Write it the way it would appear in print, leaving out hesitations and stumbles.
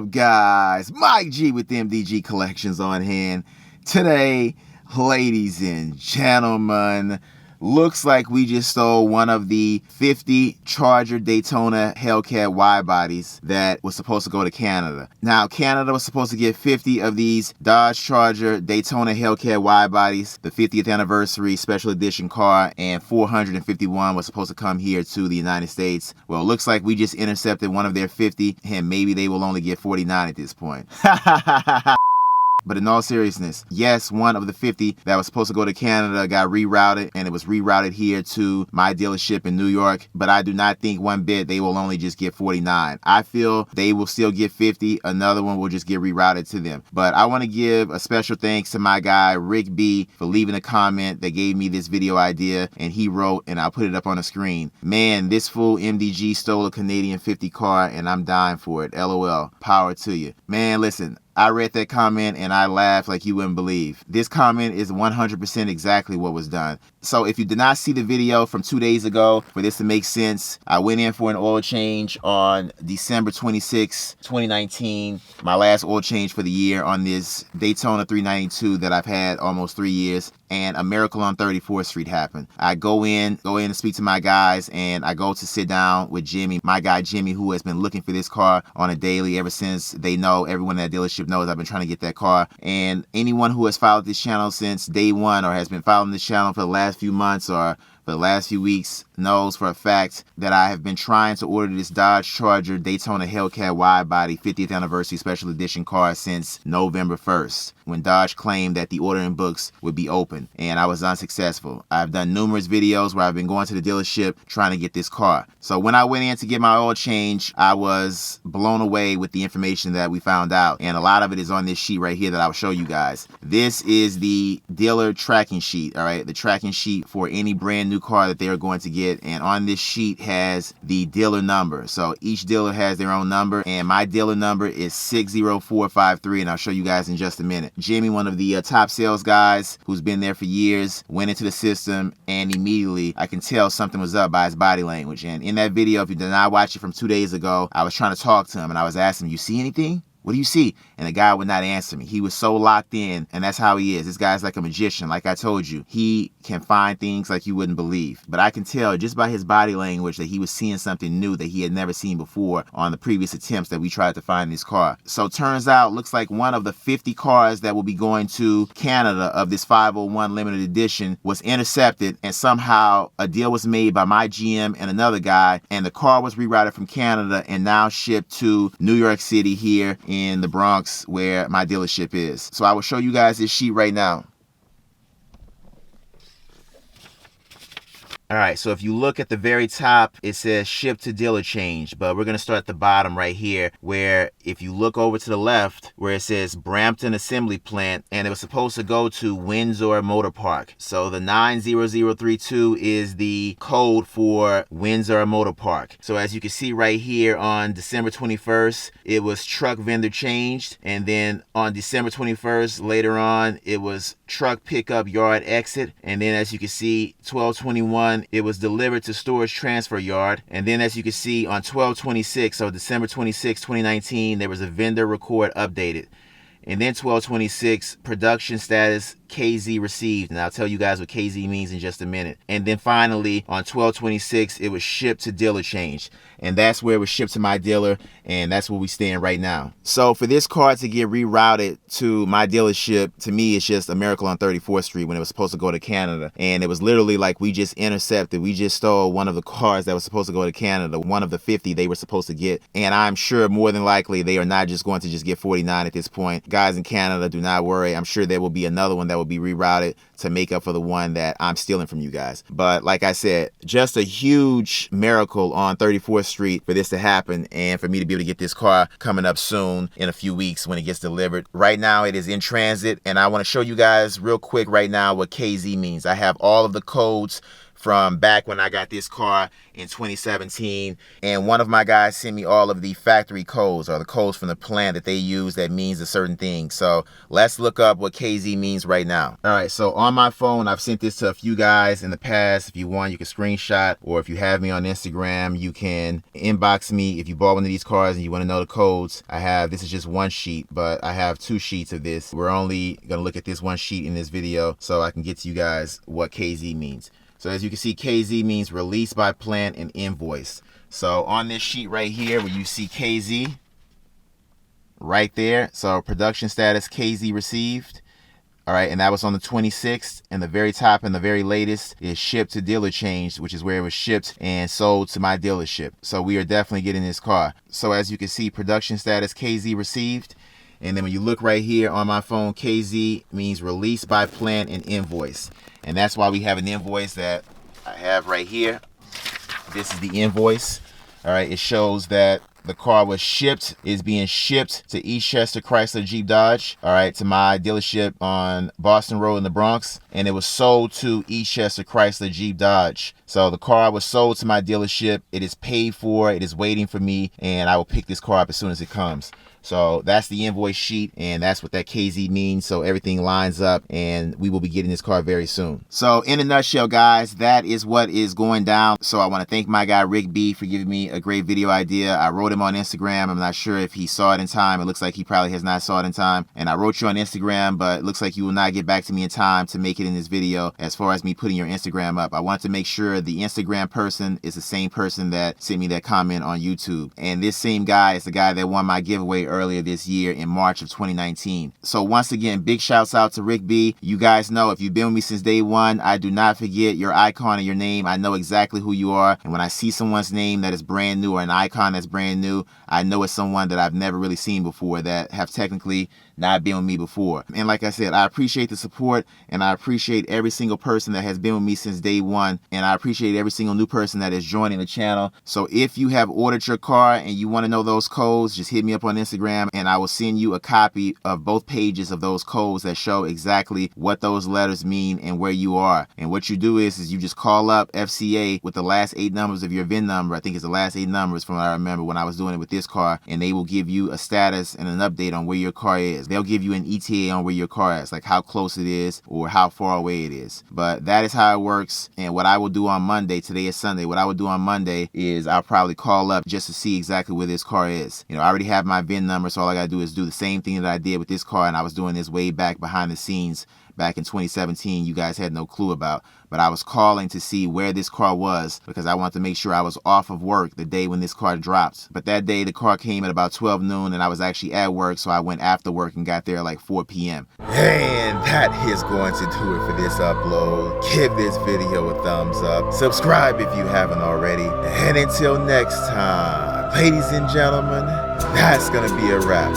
up, guys? Mike G with MDG Collections on hand. Today, ladies and gentlemen, looks like we just stole one of the 50 Charger Daytona Hellcat Widebody'S that was supposed to go to Canada. Now, Canada was supposed to get 50 of these Dodge Charger Daytona Hellcat Widebody'S, the 50th anniversary special edition car, and 451 was supposed to come here to the United States. Well, it looks like we just intercepted one of their 50, and maybe they will only get 49 at this point. But in all seriousness, yes, one of the 50 that was supposed to go to Canada got rerouted, and it was rerouted here to my dealership in New York. But I do not think one bit they will only just get 49. I feel they will still get 50. Another one will just get rerouted to them. But I want to give a special thanks to my guy, Rick B, for leaving a comment that gave me this video idea. And he wrote, and I'll put it up on the screen, "Man, this fool MDG stole a Canadian 50 car, and I'm dying for it. LOL. Power to you." Man, listen. I read that comment and I laughed like you wouldn't believe. This comment is 100% exactly what was done. So if you did not see the video from 2 days ago, for this to make sense, I went in for an oil change on December 26, 2019. My last oil change for the year on this Daytona 392 that I've had almost 3 years. And a miracle on 34th Street happened. I go in and speak to my guys, and I go to sit down with Jimmy, my guy Jimmy, who has been looking for this car on a daily ever since they know, everyone at that dealership knows I've been trying to get that car. And anyone who has followed this channel since day one or has been following this channel for the last few months or for the last few weeks knows for a fact that I have been trying to order this Dodge Charger Daytona Hellcat Widebody 50th anniversary special edition car since November 1st, when Dodge claimed that the ordering books would be open, and I was unsuccessful. I've done numerous videos where I've been going to the dealership trying to get this car. So when I went in to get my oil change, I was blown away with the information that we found out, and a lot of it is on this sheet right here that I'll show you guys. This is the dealer tracking sheet, all right? The tracking sheet for any brand new car that they are going to get. And on this sheet has the dealer number. So each dealer has their own number, and my dealer number is 60453, and I'll show you guys in just a minute. Jimmy, one of the top sales guys who's been there for years, went into the system, and immediately I can tell something was up by his body language. And in that video, if you did not watch it from 2 days ago, I was trying to talk to him, and I was asking him, "You see anything? What do you see?" And the guy would not answer me. He was so locked in, and that's how he is. This guy's like a magician. Like I told you, he can find things like you wouldn't believe. But I can tell just by his body language that he was seeing something new that he had never seen before on the previous attempts that we tried to find this car. So turns out, looks like one of the 50 cars that will be going to Canada of this 501 limited edition was intercepted, and somehow a deal was made by my GM and another guy, and the car was rerouted from Canada and now shipped to New York City here in the Bronx, where my dealership is. So I will show you guys this sheet right now. All right, so if you look at the very top, it says ship to dealer change, but we're going to start at the bottom right here, where if you look over to the left, where it says Brampton Assembly Plant, and it was supposed to go to Windsor Motor Park. So the 90032 is the code for Windsor Motor Park. So as you can see right here on December 21st, it was truck vendor changed, and then on December 21st, later on, it was truck pickup yard exit, and then as you can see, 1221, it was delivered to storage transfer yard. And then as you can see on 1226, so December 26, 2019, there was a vendor record updated. And then 1226, production status KZ received, and I'll tell you guys what KZ means in just a minute. And then finally on 1226, it was shipped to dealer change, and that's where it was shipped to my dealer, and that's where we stand right now. So for this car to get rerouted to my dealership, to me, it's just a miracle on 34th Street when it was supposed to go to Canada. And it was literally like we just intercepted, we just stole one of the cars that was supposed to go to Canada, one of the 50 they were supposed to get. And I'm sure more than likely they are not just going to just get 49 at this point. Guys in Canada, do not worry. I'm sure there will be another one that will be rerouted to make up for the one that I'm stealing from you guys. But like I said, just a huge miracle on 34th Street for this to happen, and for me to be able to get this car coming up soon in a few weeks when it gets delivered. Right now it is in transit, and I want to show you guys real quick right now what KZ means. I have all of the codes from back when I got this car in 2017. And one of my guys sent me all of the factory codes, or the codes from the plant that they use that means a certain thing. So let's look up what KZ means right now. All right, so on my phone, I've sent this to a few guys in the past. If you want, you can screenshot, or if you have me on Instagram, you can inbox me if you bought one of these cars and you want to know the codes. This is just one sheet, but I have 2 sheets of this. We're only gonna look at this one sheet in this video so I can get to you guys what KZ means. So as you can see, KZ means release by plant and invoice. So on this sheet right here, where you see KZ right there, so production status KZ received. All right, and that was on the 26th, and the very top and the very latest is shipped to dealer change, which is where it was shipped and sold to my dealership. So we are definitely getting this car. So as you can see, production status KZ received. And then when you look right here on my phone, KZ means release by plant and invoice. And that's why we have an invoice that I have right here. This is the invoice. All right, it shows that the car was shipped, is being shipped to EASTCHESTER Chrysler Jeep Dodge, all right, to my dealership on Boston Road in the Bronx, and it was sold to EASTCHESTER Chrysler Jeep Dodge. So the car was sold to my dealership, it is paid for, it is waiting for me, and I will pick this car up as soon as it comes. So that's the invoice sheet, and that's what that KZ means. So everything lines up, and we will be getting this car very soon. So in a nutshell, guys, that is what is going down. So I want to thank my guy Rick B for giving me a great video idea. I wrote him on Instagram. I'm not sure if he saw it in time. It looks like he probably has not saw it in time. And I wrote you on Instagram, but it looks like you will not get back to me in time to make it in this video as far as me putting your Instagram up. I want to make sure the Instagram person is the same person that sent me that comment on YouTube. And this same guy is the guy that won my giveaway earlier this year in March of 2019. So once again, big shouts out to Rick B. You guys know, if you've been with me since day one, I do not forget your icon and your name. I know exactly who you are. And when I see someone's name that is brand new, or an icon that's brand new, I know it's someone that I've never really seen before, that have technically not been with me before. And like I said, I appreciate the support, and I appreciate every single person that has been with me since day one, and I appreciate every single new person that is joining the channel. So if you have ordered your car and you want to know those codes, just hit me up on Instagram, and I will send you a copy of both pages of those codes that show exactly what those letters mean and where you are. And what you do is you just call up FCA with the last 8 numbers of your VIN number. I think it's the last 8 numbers from what I remember when I was doing it with this car, and they will give you a status and an update on where your car is. They'll give you an ETA on where your car is, like how close it is or how far away it is. But that is how it works. And what I will do on Monday, today is Sunday, what I will do on Monday is I'll probably call up just to see exactly where this car is. You know, I already have my VIN number, so all I gotta do is do the same thing that I did with this car, and I was doing this way back behind the scenes back in 2017. You guys had no clue about, but I was calling to see where this car was because I wanted to make sure I was off of work the day when this car dropped. But that day the car came at about 12 noon and I was actually at work, so I went after work and got there at like 4 p.m. And that is going to do it for this upload. Give this video a thumbs up. Subscribe if you haven't already. And until next time, ladies and gentlemen, that's gonna be a wrap.